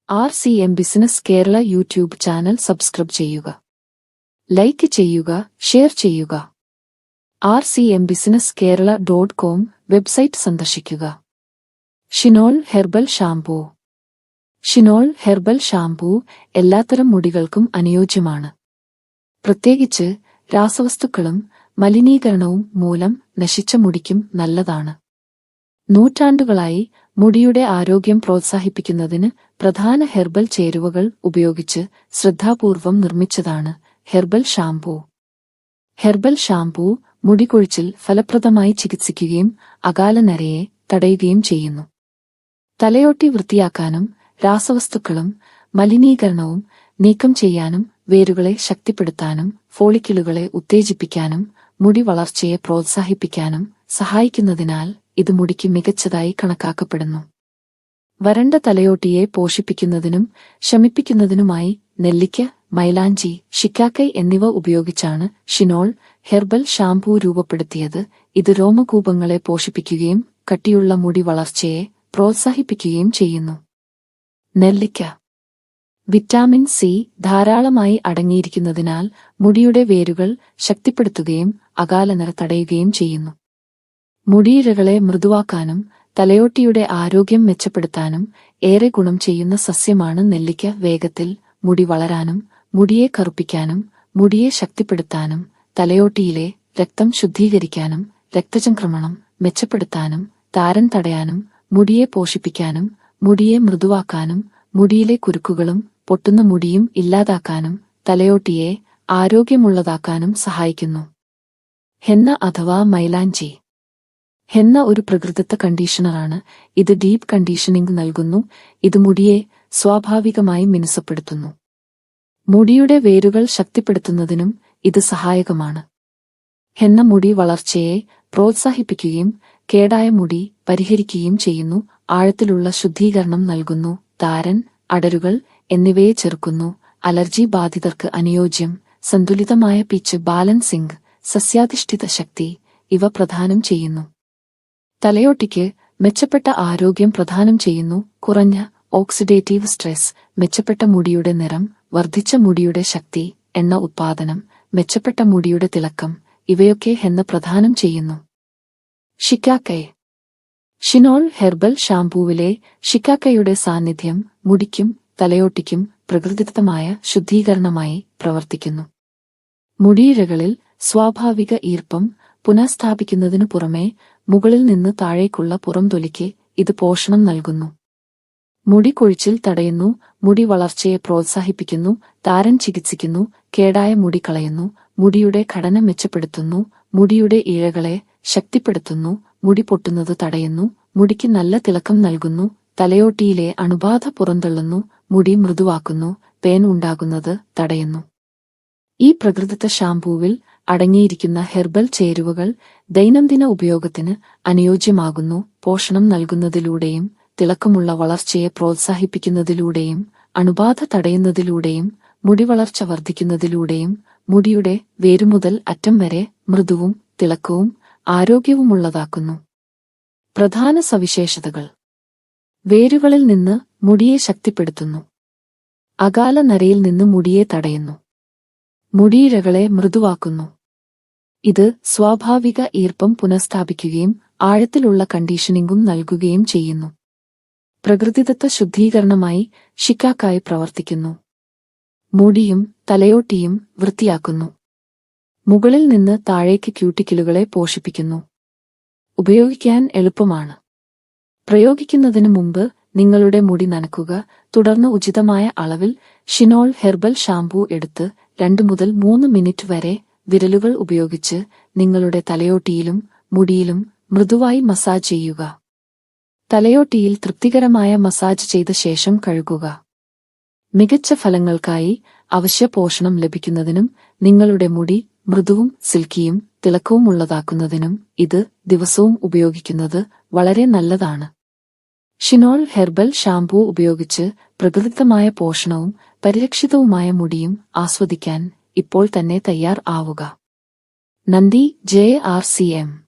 RCM business Kerala YouTube channel subscribe ചെയ്യുക, like ചെയ്യുക, share ചെയ്യുക. rcmbusinesskerala.com വെബ്സൈറ്റ് സന്ദർശിക്കുക. Shinol herbal shampoo. Shinol herbal shampoo എല്ലാത്തരം മുടികൾക്കും അനുയോജ്യമാണ്. പ്രത്യേകിച്ച് രാസവസ്തുക്കളും മലിനീകരണവും മൂലം നശിച്ച മുടിക്കും നല്ലതാണ്. നൂറ്റാണ്ടുകളായി മുടിയുടെ ആരോഗ്യം പ്രോത്സാഹിപ്പിക്കുന്നതിന് പ്രധാന ഹെർബൽ ചേരുവകൾ ഉപയോഗിച്ച് ശ്രദ്ധാപൂർവം നിർമ്മിച്ചതാണ് ഹെർബൽ ഷാംപൂ. ഹെർബൽ ഷാംപൂ മുടികൊഴിച്ചിൽ ഫലപ്രദമായി ചികിത്സിക്കുകയും അകാലനരയെ തടയുകയും ചെയ്യുന്നു. തലയോട്ടി വൃത്തിയാക്കാനും രാസവസ്തുക്കളും മലിനീകരണവും നീക്കം ചെയ്യാനും വേരുകളെ ശക്തിപ്പെടുത്താനും ഫോളിക്കിളുകളെ ഉത്തേജിപ്പിക്കാനും മുടി വളർച്ചയെ പ്രോത്സാഹിപ്പിക്കാനും സഹായിക്കുന്നതിനാൽ ഇത് മുടിക്ക് മികച്ചതായി കണക്കാക്കപ്പെടുന്നു. വരണ്ട തലയോട്ടിയെ പോഷിപ്പിക്കുന്നതിനും ശമിപ്പിക്കുന്നതിനുമായി നെല്ലിക്ക, മൈലാഞ്ചി, ഷിക്കാക്കൈ എന്നിവ ഉപയോഗിച്ചാണ് ഷിനോൾ ഹെർബൽ ഷാംപൂ രൂപപ്പെടുത്തിയത്. ഇത് രോമകൂപങ്ങളെ പോഷിപ്പിക്കുകയും കട്ടിയുള്ള മുടി വളർച്ചയെ പ്രോത്സാഹിപ്പിക്കുകയും ചെയ്യുന്നു. നെല്ലിക്ക വിറ്റാമിൻ സി ധാരാളമായി അടങ്ങിയിരിക്കുന്നതിനാൽ മുടിയുടെ വേരുകൾ ശക്തിപ്പെടുത്തുകയും അകാലനര തടയുകയും ചെയ്യുന്നു. മുടിയിഴകളെ മൃദുവാക്കാനും തലയോട്ടിയുടെ ആരോഗ്യം മെച്ചപ്പെടുത്താനും ഏറെ ഗുണം ചെയ്യുന്ന സസ്യമാണ് നെല്ലിക്ക. വേഗത്തിൽ മുടി വളരാനും മുടിയെ കറുപ്പിക്കാനും മുടിയെ ശക്തിപ്പെടുത്താനും തലയോട്ടിയിലെ രക്തം ശുദ്ധീകരിക്കാനും രക്തചംക്രമണം മെച്ചപ്പെടുത്താനും താരൻ തടയാനും മുടിയെ പോഷിപ്പിക്കാനും മുടിയെ മൃദുവാക്കാനും മുടിയിലെ കുരുക്കുകളും പൊട്ടുന്ന മുടിയും ഇല്ലാതാക്കാനും തലയോട്ടിയെ ആരോഗ്യമുള്ളതാക്കാനും സഹായിക്കുന്നു. ഹെന്ന അഥവാ മൈലാഞ്ചി. ഹെന്ന ഒരു പ്രകൃതിദത്ത കണ്ടീഷണറാണ്. ഇത് ഡീപ്പ് കണ്ടീഷനിംഗ് നൽകുന്നു. ഇത് മുടിയെ സ്വാഭാവികമായി മിനുസപ്പെടുത്തുന്നു. മുടിയുടെ വേരുകൾ ശക്തിപ്പെടുത്തുന്നതിനും ഇത് സഹായകമാണ്. ഹെന്ന മുടി വളർച്ചയെ പ്രോത്സാഹിപ്പിക്കുകയും കേടായ മുടി പരിഹരിക്കുകയും ചെയ്യുന്നു. ആഴത്തിലുള്ള ശുദ്ധീകരണം നൽകുന്നു. താരൻ, അടരുകൾ എന്നിവയെ ചെറുക്കുന്നു. അലർജി ബാധിതർക്ക് അനുയോജ്യം. സന്തുലിതമായ പിച്ച് ബാലൻസിംഗ്, സസ്യാധിഷ്ഠിത ശക്തി ഇവ പ്രദാനം ചെയ്യുന്നു. തലയോട്ടിക്ക് മെച്ചപ്പെട്ട ആരോഗ്യം പ്രദാനം ചെയ്യുന്നു. കുറഞ്ഞ ഓക്സിഡേറ്റീവ് സ്ട്രെസ്, മെച്ചപ്പെട്ട മുടിയുടെ നിറം, വർദ്ധിച്ച മുടിയുടെ ശക്തി, എണ്ണ ഉത്പാദനം, മെച്ചപ്പെട്ട മുടിയുടെ തിളക്കം ഇവയൊക്കെ ഹെന്ന പ്രദാനം ചെയ്യുന്നു. ഷിക്കാക്കൈ. ഷിനോൾ ഹെർബൽ ഷാംപൂവിലെ ഷിക്കാക്കൈയുടെ സാന്നിധ്യം മുടിക്കും തലയോട്ടിക്കും പ്രകൃതിദത്തമായ ശുദ്ധീകരണമായി പ്രവർത്തിക്കുന്നു. മുടിയിഴകളിൽ സ്വാഭാവിക ഈർപ്പം പുനഃസ്ഥാപിക്കുന്നതിനു പുറമെ മുകളിൽ നിന്ന് താഴേക്കുള്ള പുറംതൊലിക്ക് ഇത് പോഷണം നൽകുന്നു. മുടി കൊഴിച്ചിൽ തടയുന്നു. മുടി വളർച്ചയെ പ്രോത്സാഹിപ്പിക്കുന്നു. താരൻ ചികിത്സിക്കുന്നു. കേടായ മുടി കളയുന്നു. മുടിയുടെ ഘടന മെച്ചപ്പെടുത്തുന്നു. മുടിയുടെ ഇഴകളെ ശക്തിപ്പെടുത്തുന്നു. മുടി പൊട്ടുന്നത് തടയുന്നു. മുടിക്ക് നല്ല തിളക്കം നൽകുന്നു. തലയോട്ടിയിലെ അണുബാധ പുറന്തള്ളുന്നു. മുടി മൃദുവാക്കുന്നു. പേൻ ഉണ്ടാകുന്നത് തടയുന്നു. ഈ പ്രകൃതിദത്ത ഷാംപൂവിൽ അടങ്ങിയിരിക്കുന്ന ഹെർബൽ ചേരുവകൾ ദൈനംദിന ഉപയോഗത്തിന് അനുയോജ്യമാകുന്നു. പോഷണം നൽകുന്നതിലൂടെയും തിളക്കമുള്ള വളർച്ചയെ പ്രോത്സാഹിപ്പിക്കുന്നതിലൂടെയും അണുബാധ തടയുന്നതിലൂടെയും മുടി വളർച്ച വർദ്ധിക്കുന്നതിലൂടെയും മുടിയുടെ വേരുമുതൽ അറ്റം വരെ മൃദുവും തിളക്കവും ആരോഗ്യവുമുള്ളതാക്കുന്നു. പ്രധാന സവിശേഷതകൾ: വേരുകളിൽ നിന്ന് മുടിയെ ശക്തിപ്പെടുത്തുന്നു. അകാല നരയിൽ നിന്ന് മുടിയെ തടയുന്നു. മുടിയിഴകളെ മൃദുവാക്കുന്നു. ഇത് സ്വാഭാവിക ഈർപ്പം പുനഃസ്ഥാപിക്കുകയും ആഴത്തിലുള്ള കണ്ടീഷനിംഗും നൽകുകയും ചെയ്യുന്നു. പ്രകൃതിദത്ത ശുദ്ധീകരണമായി ഷിക്കാക്കായി പ്രവർത്തിക്കുന്നു. മുടിയും തലയോട്ടിയും വൃത്തിയാക്കുന്നു. മുകളിൽ നിന്ന് താഴേക്ക് ക്യൂട്ടിക്കിളുകളെ പോഷിപ്പിക്കുന്നു. ഉപയോഗിക്കാൻ എളുപ്പമാണ്. പ്രയോഗിക്കുന്നതിനു മുമ്പ് നിങ്ങളുടെ മുടി നനയ്ക്കുക. തുടർന്ന് ഉചിതമായ അളവിൽ ഷിനോൾ ഹെർബൽ ഷാംപൂ എടുത്ത് 2 മുതൽ 3 മിനിറ്റ് വരെ വിരലുകൾ ഉപയോഗിച്ച് നിങ്ങളുടെ തലയോട്ടിയിലും മുടിയിലും മൃദുവായി മസാജ് ചെയ്യുക. തലയോട്ടിയിൽ തൃപ്തികരമായ മസാജ് ചെയ്ത ശേഷം കഴുകുക. മികച്ച ഫലങ്ങൾക്കായി അവശ്യ പോഷണം ലഭിക്കുന്നതിനും നിങ്ങളുടെ മുടി മൃദുവും സിൽക്കിയും തിളക്കവുമുള്ളതാക്കുന്നതിനും ഇത് ദിവസവും ഉപയോഗിക്കുന്നത് വളരെ നല്ലതാണ്. ഷിനോൾ ഹെർബൽ ഷാംപൂ ഉപയോഗിച്ച് പ്രകൃതിദത്തമായ പോഷണവും പരിരക്ഷിതവുമായ മുടിയും ആസ്വദിക്കാൻ ഇപ്പോൾ തന്നെ തയ്യാർ ആവുക. നന്ദി. JRCM.